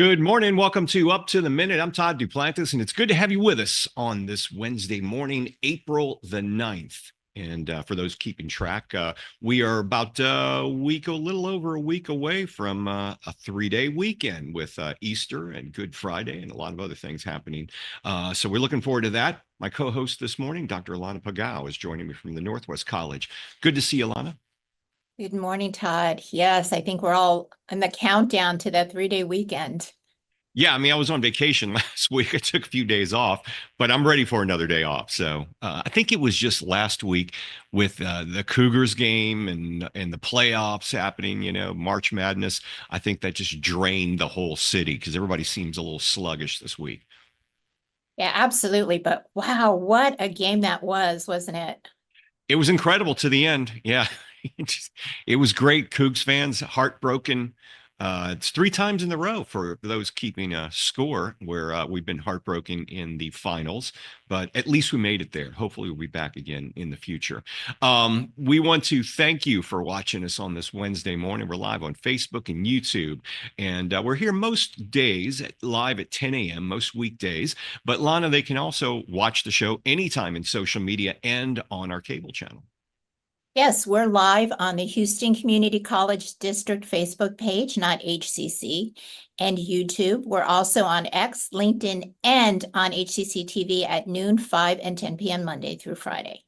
Good morning. Welcome to Up to the Minute. I'm Todd Duplantis, and it's good to have you with us on this Wednesday morning, April the 9th. And for those keeping track, we are about a little over a week away from a 3-day weekend with Easter and Good Friday and a lot of other things happening. So we're looking forward to that. My co-host this morning, Dr. Alana Pagao, is joining me from the Northwest College. Good to see you, Alana. Good morning, Todd. Yes, I think we're all in the countdown to that 3-day weekend. Yeah, I mean, I was on vacation last week. I took a few days off, but I'm ready for another day off. So I think it was just last week with the Cougars game and the playoffs happening, March Madness. I think that just drained the whole city because everybody seems a little sluggish this week. Yeah, absolutely. But wow, what a game that was, wasn't it? It was incredible to the end. Yeah, it was great. Cougs fans heartbroken. It's 3 times in a row for those keeping a score where we've been heartbroken in the finals, but at least we made it there. Hopefully we'll be back again in the future. We want to thank you for watching us on this Wednesday morning. We're live on Facebook and YouTube, and we're here most days live at 10 a.m., most weekdays. But Lana, they can also watch the show anytime in social media and on our cable channel. Yes, we're live on the Houston Community College District Facebook page, not HCC, and YouTube. We're also on X, LinkedIn, and on HCCTV at noon, 5 and 10 p.m. Monday through Friday.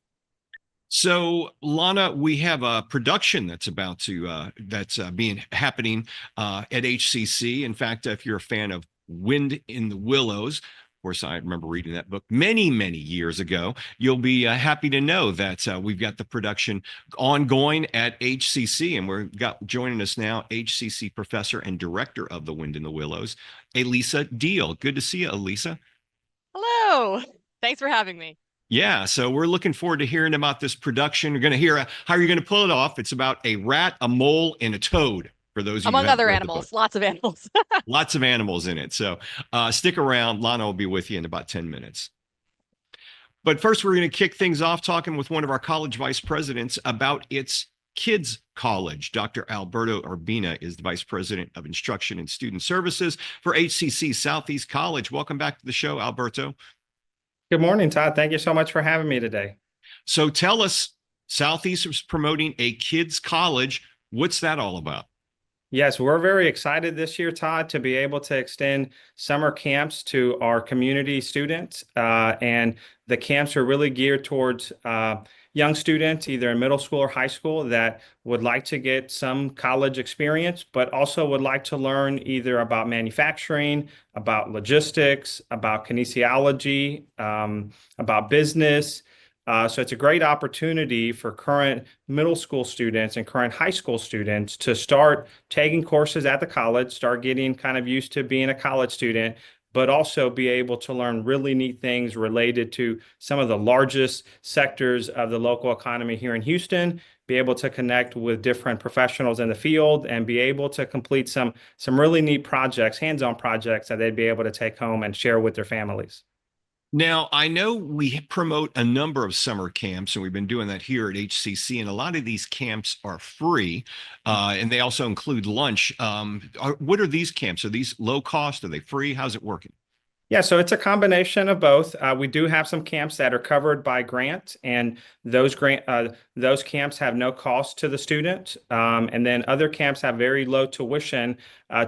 So, Lana, we have a production that's being happening at HCC. In fact, if you're a fan of Wind in the Willows, of course, I remember reading that book many, many years ago. You'll be happy to know that we've got the production ongoing at HCC, and we've got joining us now HCC professor and director of the Wind in the Willows, Elisa Diehl. Good to see you, Elisa. Hello. Thanks for having me. Yeah, so we're looking forward to hearing about this production. We're going to hear how you're going to pull it off. It's about a rat, a mole, and a toad. For those of you Among who haven't other read the animals, book. lots of animals. Lots of animals in it. So stick around. Lana will be with you in about 10 minutes. But first, we're going to kick things off talking with one of our college vice presidents about its kids college. Dr. Alberto Urbina is the vice president of instruction and student services for HCC Southeast College. Welcome back to the show, Alberto. Good morning, Todd. Thank you so much for having me today. So tell us, Southeast is promoting a kids college. What's that all about? Yes, we're very excited this year, Todd, to be able to extend summer camps to our community students. And the camps are really geared towards young students, either in middle school or high school, that would like to get some college experience, but also would like to learn either about manufacturing, about logistics, about kinesiology, about business. So it's a great opportunity for current middle school students and current high school students to start taking courses at the college, start getting kind of used to being a college student, but also be able to learn really neat things related to some of the largest sectors of the local economy here in Houston, be able to connect with different professionals in the field, and be able to complete some really neat projects, hands-on projects that they'd be able to take home and share with their families. Now, I know we promote a number of summer camps, and we've been doing that here at HCC, and a lot of these camps are free, and they also include lunch. What are these camps? Are these low cost? Are they free? How's it working? Yeah, so it's a combination of both. We do have some camps that are covered by grant, and those camps have no cost to the student. And then other camps have very low tuition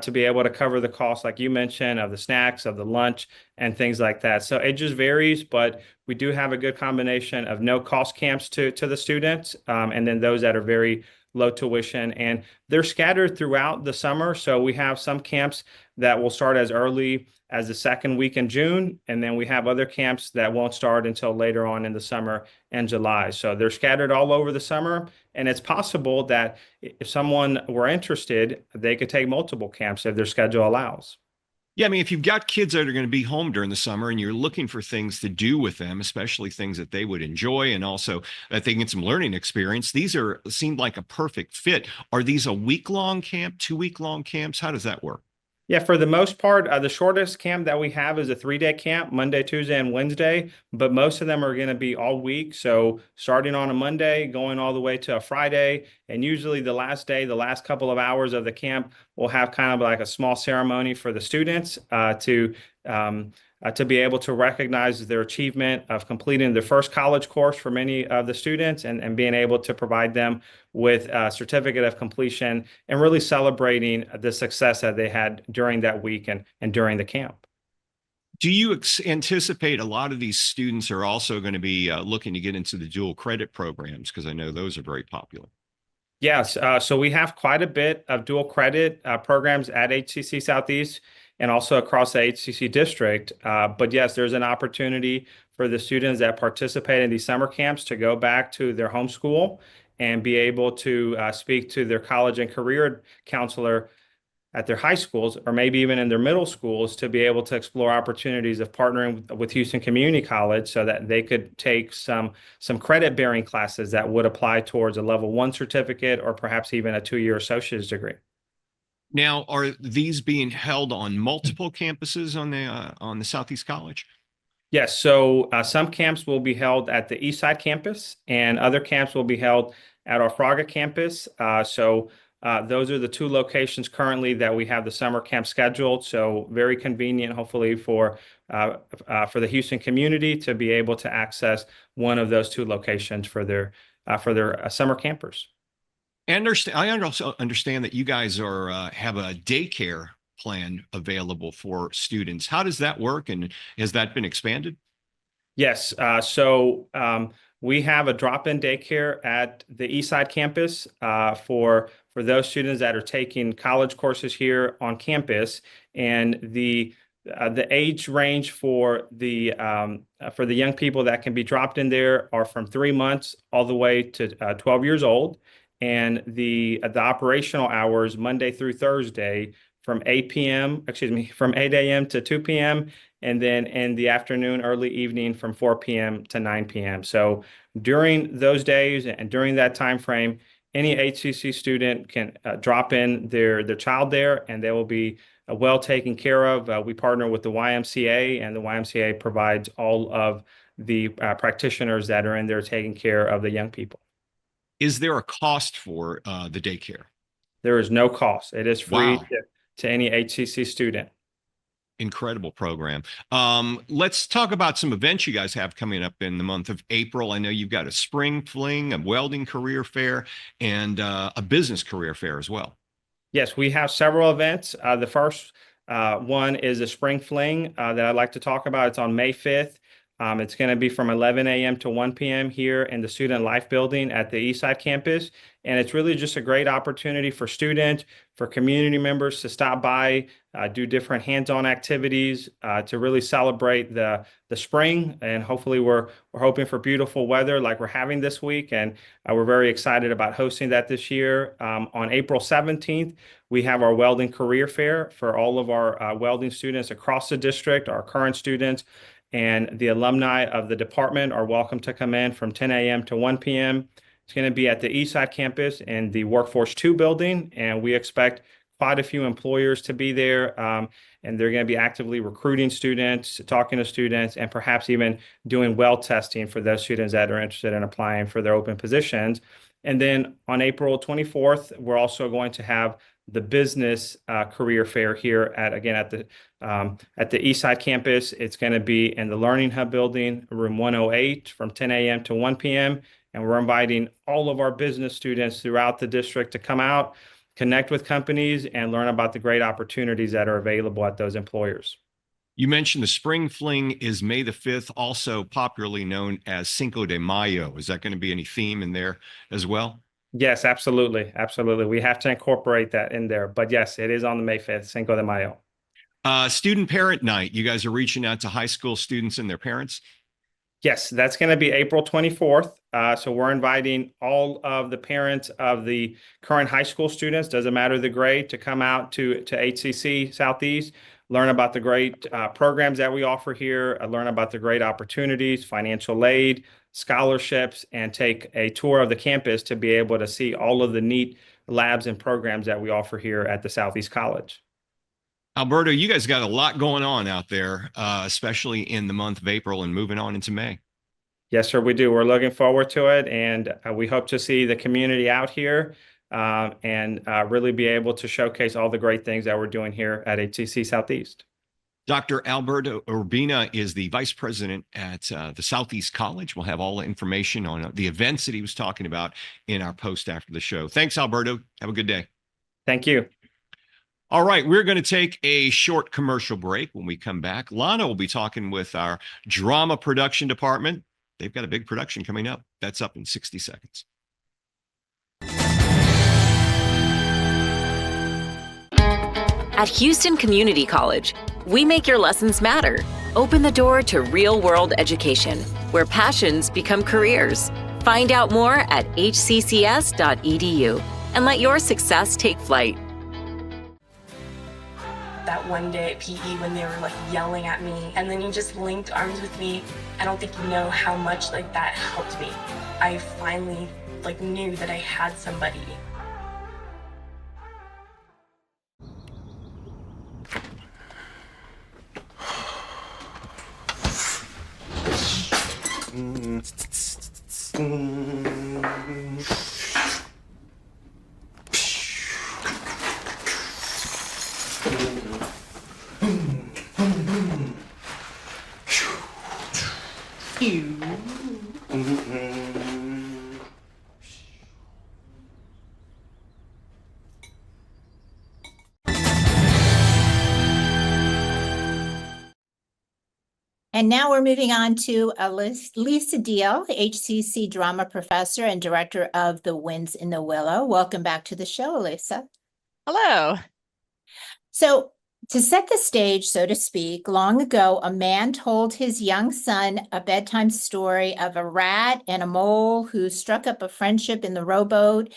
to be able to cover the cost, like you mentioned, of the snacks, of the lunch, and things like that. So it just varies, but we do have a good combination of no cost camps to the students, and then those that are very low tuition, and they're scattered throughout the summer. So we have some camps that will start as early as the second week in June, and then we have other camps that won't start until later on in the summer in July. So they're scattered all over the summer, and it's possible that if someone were interested, they could take multiple camps if their schedule allows. Yeah, I mean, if you've got kids that are going to be home during the summer and you're looking for things to do with them, especially things that they would enjoy and also that they get some learning experience, these seem like a perfect fit. Are these a week-long camp, 2-week-long camps? How does that work? Yeah, for the most part, the shortest camp that we have is a 3-day camp, Monday, Tuesday, and Wednesday, but most of them are going to be all week. So starting on a Monday, going all the way to a Friday, And usually the last day, the last couple of hours of the camp, we'll have kind of like a small ceremony for the students to be able to recognize their achievement of completing their first college course for many of the students, and being able to provide them with a certificate of completion, and really celebrating the success that they had during that week and during the camp. Do you anticipate a lot of these students are also going to be looking to get into the dual credit programs? Because I know those are very popular. Yes, so we have quite a bit of dual credit programs at HCC Southeast and also across the HCC district. But yes, there's an opportunity for the students that participate in these summer camps to go back to their home school and be able to speak to their college and career counselor at their high schools, or maybe even in their middle schools, to be able to explore opportunities of partnering with Houston Community College so that they could take some credit bearing classes that would apply towards a level 1 certificate, or perhaps even a 2-year associate's degree. Now, are these being held on multiple campuses on the Southeast College? Yes, so some camps will be held at the Eastside campus, and other camps will be held at our Fraga campus. Those are the 2 locations currently that we have the summer camp scheduled. So very convenient, hopefully, for the Houston community to be able to access one of those 2 locations for their summer campers. And I also understand that you guys have a daycare plan available for students. How does that work, and has that been expanded? Yes, we have a drop-in daycare at the Eastside campus for those students that are taking college courses here on campus, and the age range for the young people that can be dropped in there are from 3 months all the way to 12 years old, and the operational hours Monday through Thursday from 8 a.m. to 2 p.m. and then in the afternoon, early evening from 4 p.m. to 9 p.m. So during those days and during that time frame, any HCC student can drop in their child there, and they will be well taken care of. We partner with the YMCA, and the YMCA provides all of the practitioners that are in there taking care of the young people. Is there a cost for the daycare? There is no cost. It is free Wow. to any HCC student. Incredible program. Let's talk about some events you guys have coming up in the month of April. I know you've got a spring fling, a welding career fair, and a business career fair as well. Yes, we have several events. The first one is a spring fling that I'd like to talk about. It's on May 5th. It's going to be from 11 a.m. to 1 p.m. here in the Student Life Building at the Eastside campus. And it's really just a great opportunity for students, for community members to stop by, do different hands-on activities to really celebrate the spring. And hopefully we're hoping for beautiful weather like we're having this week. And we're very excited about hosting that this year. On April 17th, we have our welding career fair for all of our welding students across the district, our current students. And the alumni of the department are welcome to come in from 10 a.m. to 1 p.m. It's going to be at the Eastside campus in the Workforce 2 building, and we expect quite a few employers to be there, and they're going to be actively recruiting students, talking to students, and perhaps even doing weld testing for those students that are interested in applying for their open positions. And then on April 24th, we're also going to have the business career fair here at the Eastside campus. It's going to be in the Learning Hub building, room 108, from 10 a.m. to 1 p.m. And we're inviting all of our business students throughout the district to come out, connect with companies, and learn about the great opportunities that are available at those employers. You mentioned the spring fling is May the 5th, also popularly known as Cinco de Mayo. Is that going to be any theme in there as well? Yes, absolutely. Absolutely. We have to incorporate that in there. But yes, it is on the May 5th, Cinco de Mayo. Student parent night. You guys are reaching out to high school students and their parents? Yes, that's going to be April 24th. So we're inviting all of the parents of the current high school students, doesn't matter the grade, to come out to HCC Southeast, learn about the great programs that we offer here, learn about the great opportunities, financial aid, scholarships, and take a tour of the campus to be able to see all of the neat labs and programs that we offer here at the Southeast College. Alberto, you guys got a lot going on out there, especially in the month of April and moving on into May. Yes, sir, we do. We're looking forward to it, and we hope to see the community out here and really be able to showcase all the great things that we're doing here at HCC Southeast. Dr. Alberto Urbina is the vice president at the Southeast College. We'll have all the information on the events that he was talking about in our post after the show. Thanks, Alberto. Have a good day. Thank you. All right, we're going to take a short commercial break. When we come back, Lana will be talking with our drama production department. They've got a big production coming up. That's up in 60 seconds. At Houston Community College, we make your lessons matter. Open the door to real-world education, where passions become careers. Find out more at hccs.edu and let your success take flight. That one day at PE when they were like yelling at me and then you just linked arms with me. I don't think you know how much like that helped me. I finally like knew that I had somebody. And now we're moving on to Elisa Diehl, HCC drama professor and director of The Winds in the Willow. Welcome back to the show, Elisa. Hello. So to set the stage, so to speak, long ago, a man told his young son a bedtime story of a rat and a mole who struck up a friendship in the rowboat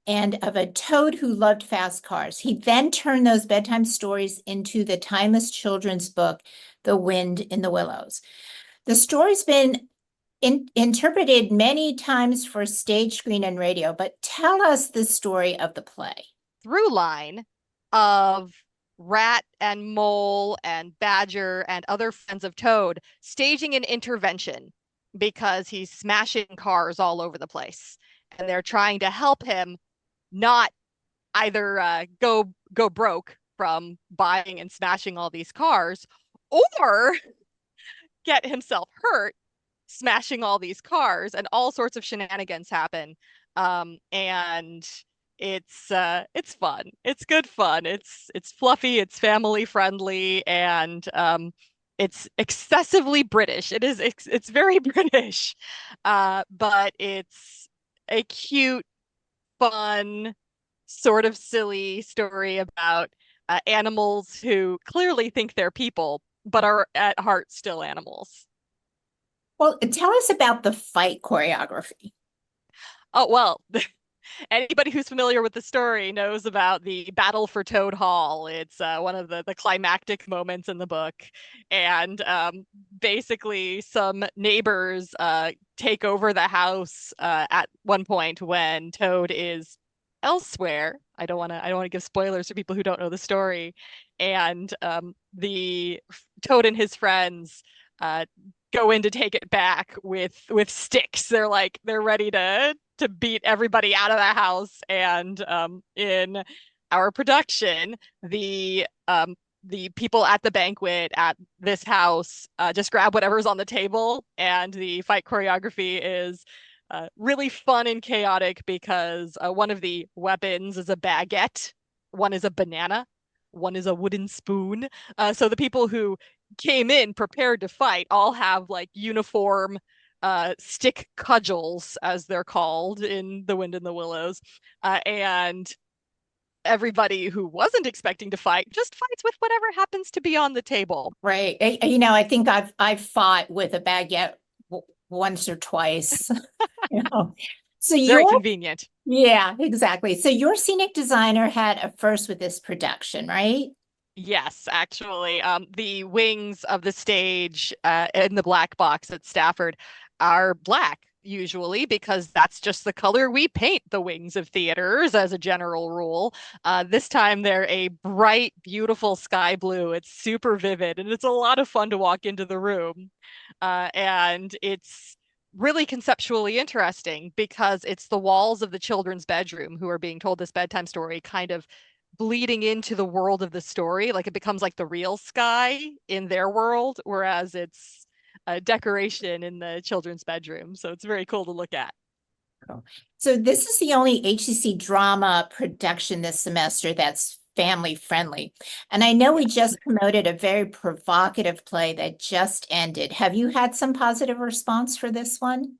and of a toad who loved fast cars. He then turned those bedtime stories into the timeless children's book, The Wind in the Willows. The story's been interpreted many times for stage, screen, and radio, but tell us the story of the play. Through line of rat and mole and badger and other friends of Toad staging an intervention because he's smashing cars all over the place. And they're trying to help him not either go broke from buying and smashing all these cars or get himself hurt smashing all these cars, and all sorts of shenanigans happen. And it's fun. It's good fun. It's fluffy, it's family friendly, and it's excessively British. It's very British. But it's a cute, fun, sort of silly story about animals who clearly think they're people, but are at heart still animals. Well, tell us about the fight choreography. Oh, well, anybody who's familiar with the story knows about the Battle for Toad Hall. It's one of the climactic moments in the book. And basically some neighbors take over the house at one point when Toad is elsewhere. I don't want to give spoilers for people who don't know the story. And the Toad and his friends go in to take it back with sticks. They're ready to beat everybody out of the house. And in our production, the people at the banquet at this house just grab whatever's on the table, and the fight choreography is really fun and chaotic because one of the weapons is a baguette, one is a banana, one is a wooden spoon. So the people who came in prepared to fight all have like uniform stick cudgels, as they're called in The Wind in the Willows. And everybody who wasn't expecting to fight just fights with whatever happens to be on the table. Right. I think I've fought with a baguette once or twice. So Very convenient. Yeah, exactly. So your scenic designer had a first with this production, right? Yes, actually. The wings of the stage in the black box at Stafford are black, usually, because that's just the color we paint the wings of theaters as a general rule. This time they're a bright, beautiful sky blue. It's super vivid, and it's a lot of fun to walk into the room. And it's really conceptually interesting because it's the walls of the children's bedroom who are being told this bedtime story kind of bleeding into the world of the story. Like it becomes like the real sky in their world, whereas it's a decoration in the children's bedroom. So it's very cool to look at. So this is the only HCC drama production this semester that's family friendly. And I know we just promoted a very provocative play that just ended. Have you had some positive response for this one?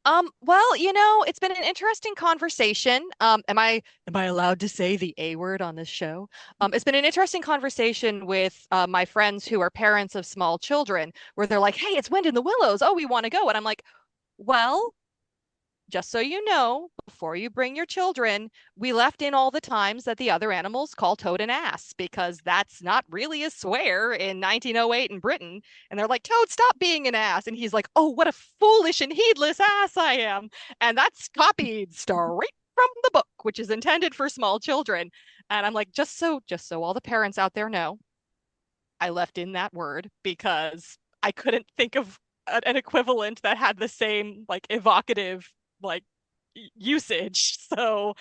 Well, it's been an interesting conversation. Am I allowed to say the A word on this show? It's been an interesting conversation with my friends who are parents of small children, where they're like, "Hey, it's Wind in the Willows. Oh, we want to go." And I'm like, "Well, just so you know, before you bring your children, we left in all the times that the other animals call Toad an ass, because that's not really a swear in 1908 in Britain." And they're like, "Toad, stop being an ass." And he's like, "Oh, what a foolish and heedless ass I am." And that's copied straight from the book, which is intended for small children. And I'm like, just so all the parents out there know, I left in that word because I couldn't think of an equivalent that had the same like evocative like usage. So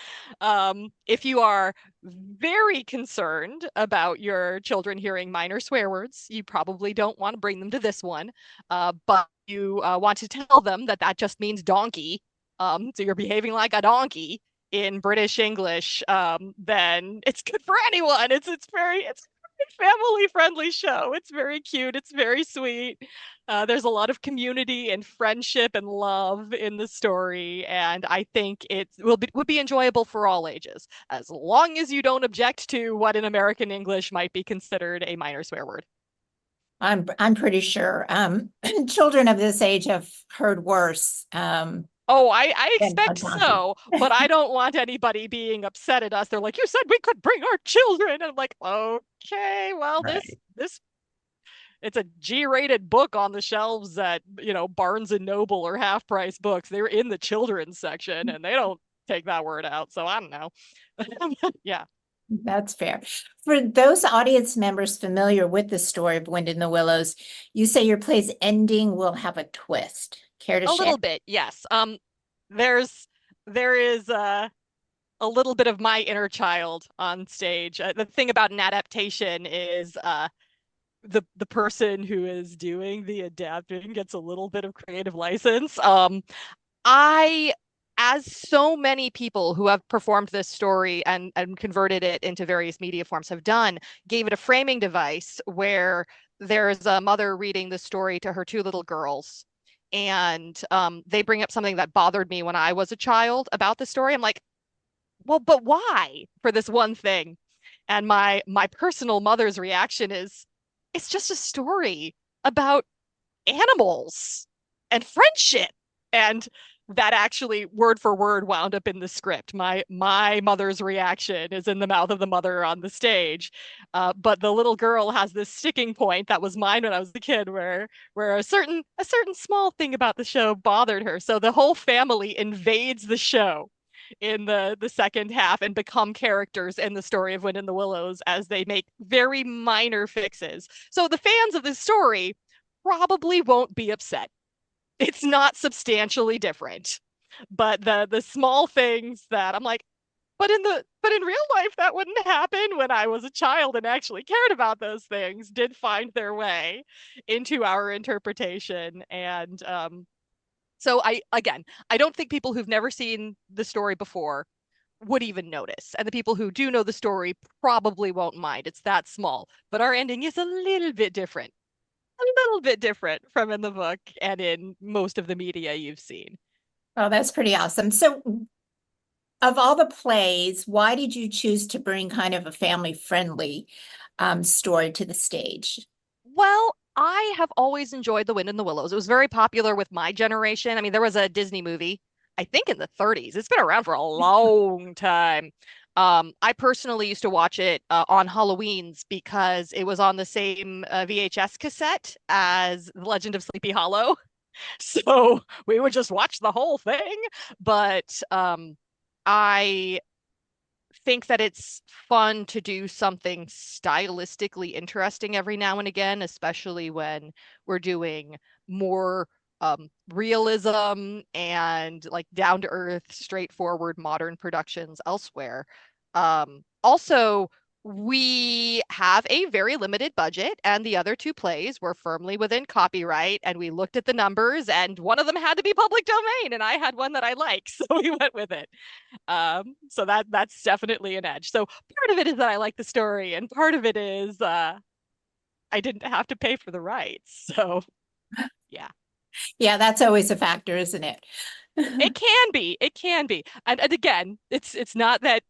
if you are very concerned about your children hearing minor swear words, you probably don't want to bring them to this one. But you want to tell them that that just means donkey. So you're behaving like a donkey in British English, then it's good for anyone. It's a family friendly show. It's very cute. It's very sweet. There's a lot of community and friendship and love in the story, and I think it would be enjoyable for all ages, as long as you don't object to what in American English might be considered a minor swear word. I'm pretty sure children of this age have heard worse. Oh, I Than a expect donkey. so, but I don't want anybody being upset at us. They're like, "You said we could bring our children." And I'm like, "Okay, well, Right. this it's a G-rated book on the shelves at, Barnes and Noble or Half Price Books. They're in the children's section and they don't take that word out. So I don't know." Yeah. That's fair. For those audience members familiar with the story of Wind in the Willows, you say your play's ending will have a twist. Care to A share? little bit, yes. There is a little bit of my inner child on stage. The thing about an adaptation is the person who is doing the adapting gets a little bit of creative license. I, as so many people who have performed this story and converted it into various media forms have done, gave it a framing device where there's a mother reading the story to her two little girls. And they bring up something that bothered me when I was a child about the story. I'm like, well, but why for this one thing? And my personal mother's reaction is, it's just a story about animals and friendship. And that actually word for word wound up in the script. My mother's reaction is in the mouth of the mother on the stage. But the little girl has this sticking point that was mine when I was a kid, where a certain small thing about the show bothered her. So the whole family invades the show in the second half and become characters in the story of Wind in the Willows as they make very minor fixes. So the fans of this story probably won't be upset. It's not substantially different. But the small things that I'm like, but in real life that wouldn't happen, when I was a child and actually cared about those things, did find their way into our interpretation. And so I don't think people who've never seen the story before would even notice. And the people who do know the story probably won't mind. It's that small. But our ending is a little bit different. A little bit different from in the book and in most of the media you've seen. Oh, that's pretty awesome. So of all the plays, why did you choose to bring kind of a family-friendly story to the stage? Well, I have always enjoyed The Wind in the Willows. It was very popular with my generation. I mean, there was a Disney movie, I think in the 30s. It's been around for a long time. I personally used to watch it on Halloween's because it was on the same VHS cassette as The Legend of Sleepy Hollow. So we would just watch the whole thing. But I think that it's fun to do something stylistically interesting every now and again, especially when we're doing more realism and like down to earth, straightforward modern productions elsewhere. Also, we have a very limited budget, and the other two plays were firmly within copyright. And we looked at the numbers, and one of them had to be public domain, and I had one that I like, so we went with it. So that's definitely an edge. So part of it is that I like the story, and part of it is I didn't have to pay for the rights. So yeah. Yeah, that's always a factor, isn't it? It can be. And again, it's not that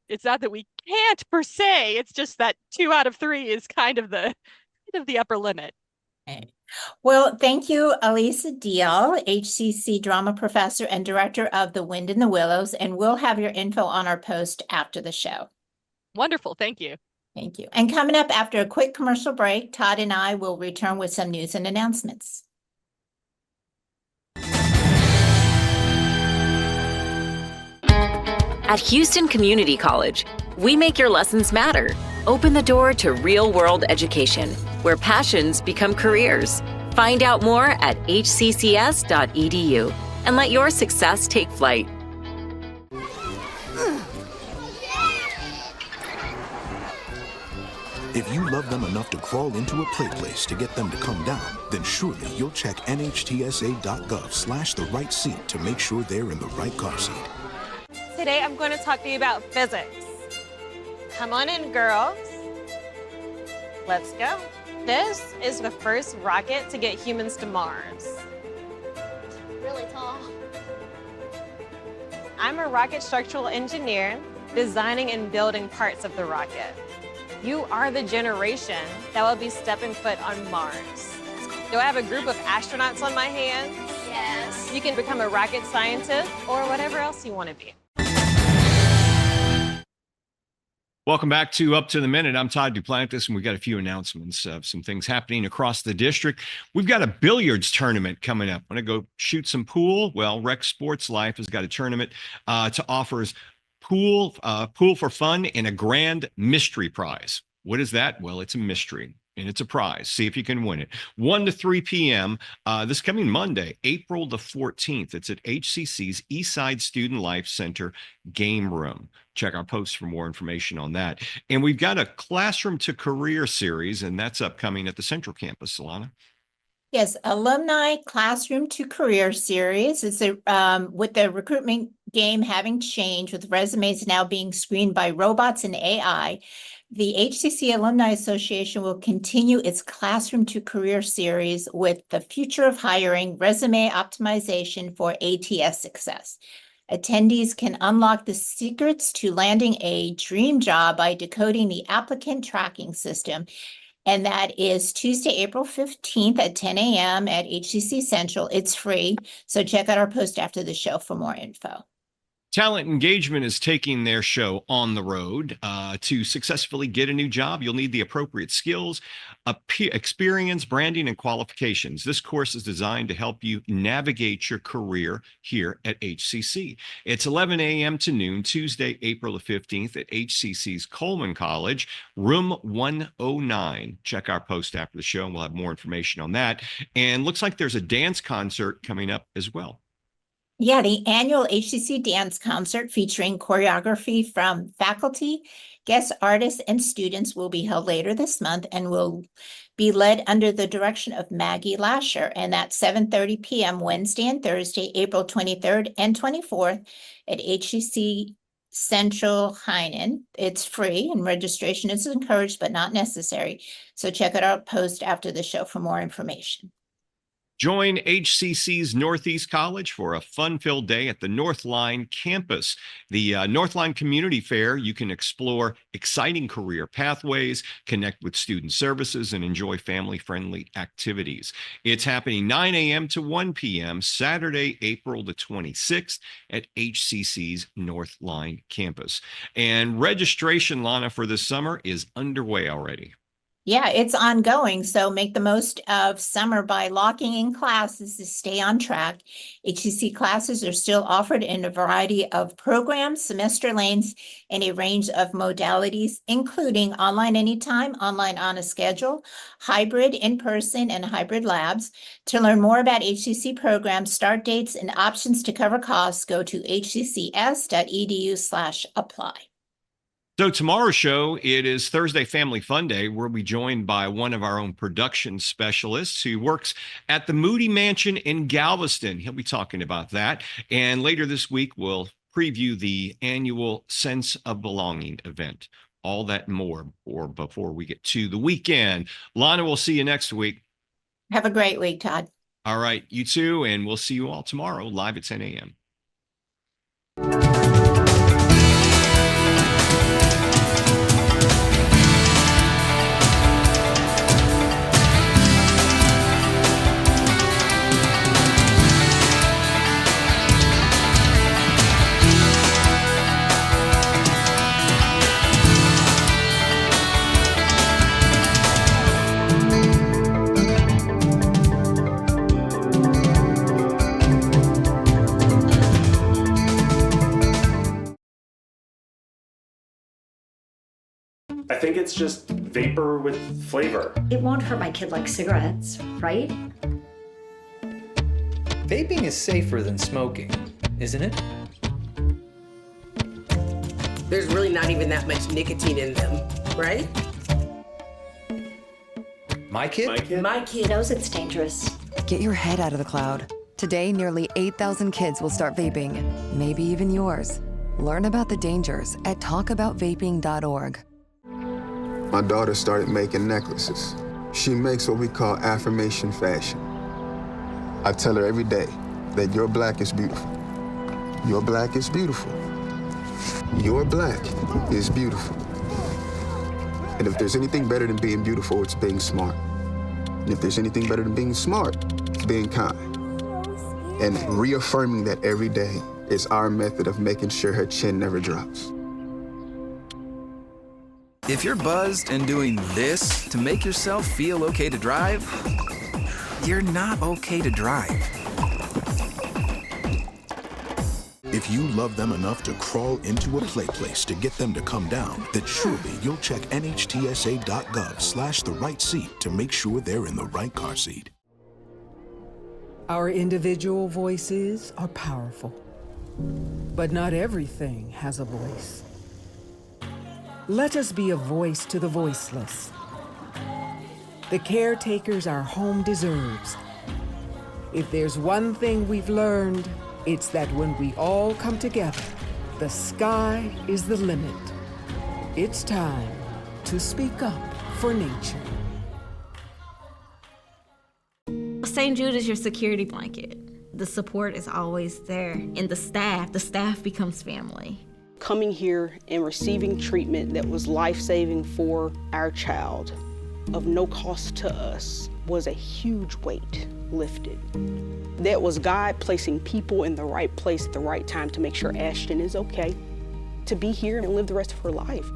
we can't per se. It's just that 2 out of 3 is kind of the upper limit. Okay. Well, thank you, Elisa Diehl, HCC drama professor and director of The Wind in the Willows, and we'll have your info on our post after the show. Wonderful. Thank you. Thank you. And coming up after a quick commercial break, Todd and I will return with some news and announcements. At Houston Community College, we make your lessons matter. Open the door to real-world education, where passions become careers. Find out more at hccs.edu and let your success take flight. If you love them enough to crawl into a play place to get them to come down, then surely you'll check nhtsa.gov/the right seat to make sure they're in the right car seat. Today I'm going to talk to you about physics. Come on in, girls. Let's go. This is the first rocket to get humans to Mars. Really tall. I'm a rocket structural engineer, designing and building parts of the rocket. You are the generation that will be stepping foot on Mars. Do I have a group of astronauts on my hands? Yes. You can become a rocket scientist or whatever else you want to be. Welcome back to Up to the Minute. I'm Todd Duplantis, and we've got a few announcements of some things happening across the district. We've got a billiards tournament coming up. Want to go shoot some pool? Well, Rec Sports Life has got a tournament to offers pool for fun and a grand mystery prize. What is that? Well, it's a mystery. And it's a prize. See if you can win it. 1 to 3 p.m. This coming Monday, April the 14th. It's at HCC's Eastside Student Life Center game room. Check our posts for more information on that. And we've got a Classroom to Career series, and that's upcoming at the Central Campus, Solana. Yes, Alumni Classroom to Career series. It's with the recruitment game having changed, with resumes now being screened by robots and AI. The HCC Alumni Association will continue its Classroom to Career series with the Future of Hiring Resume Optimization for ATS Success. Attendees can unlock the secrets to landing a dream job by decoding the applicant tracking system. And that is Tuesday, April 15th at 10 a.m. at HCC Central. It's free. So check out our post after the show for more info. Talent Engagement is taking their show on the road. To successfully get a new job, you'll need the appropriate skills, experience, branding, and qualifications. This course is designed to help you navigate your career here at HCC. It's 11 a.m. to noon, Tuesday, April the 15th at HCC's Coleman College, room 109. Check our post after the show, and we'll have more information on that. And looks like there's a dance concert coming up as well. Yeah, the annual HCC Dance Concert featuring choreography from faculty, guest artists, and students will be held later this month and will be led under the direction of Maggie Lasher. And that's 7:30 p.m. Wednesday and Thursday, April 23rd and 24th at HCC Central Heinen. It's free and registration is encouraged but not necessary. So check out our post after the show for more information. Join HCC's Northeast College for a fun-filled day at the Northline campus. The Northline Community Fair, you can explore exciting career pathways, connect with student services, and enjoy family-friendly activities. It's happening 9 a.m. to 1 p.m. Saturday, April the 26th at HCC's Northline campus. And registration, Lana, for this summer is underway already. Yeah, it's ongoing, so make the most of summer by locking in classes to stay on track. HCC classes are still offered in a variety of programs, semester lanes, and a range of modalities, including online anytime, online on a schedule, hybrid in-person, and hybrid labs. To learn more about HCC programs, start dates, and options to cover costs, go to hccs.edu/apply. So tomorrow's show, it is Thursday Family Fun Day. We'll be joined by one of our own production specialists who works at the Moody Mansion in Galveston. He'll be talking about that. And later this week, we'll preview the annual Sense of Belonging event. All that and more before we get to the weekend. Lana, we'll see you next week. Have a great week, Todd. All right, you too. And we'll see you all tomorrow live at 10 a.m. I think it's just vapor with flavor. It won't hurt my kid like cigarettes, right? Vaping is safer than smoking, isn't it? There's really not even that much nicotine in them, right? My kid? My kid knows it's dangerous. Get your head out of the cloud. Today, nearly 8,000 kids will start vaping, maybe even yours. Learn about the dangers at talkaboutvaping.org. My daughter started making necklaces. She makes what we call affirmation fashion. I tell her every day that your black is beautiful. Your black is beautiful. Your black is beautiful. And if there's anything better than being beautiful, it's being smart. And if there's anything better than being smart, it's being kind. And reaffirming that every day is our method of making sure her chin never drops. If you're buzzed and doing this to make yourself feel okay to drive, you're not okay to drive. If you love them enough to crawl into a play place to get them to come down, then surely you'll check nhtsa.gov/the right seat to make sure they're in the right car seat. Our individual voices are powerful, but not everything has a voice. Let us be a voice to the voiceless. The caretakers our home deserves. If there's one thing we've learned, it's that when we all come together, the sky is the limit. It's time to speak up for nature. St. Jude is your security blanket. The support is always there. And the staff becomes family. Coming here and receiving treatment that was life-saving for our child, of no cost to us, was a huge weight lifted. That was God placing people in the right place at the right time to make sure Ashton is okay, to be here and live the rest of her life.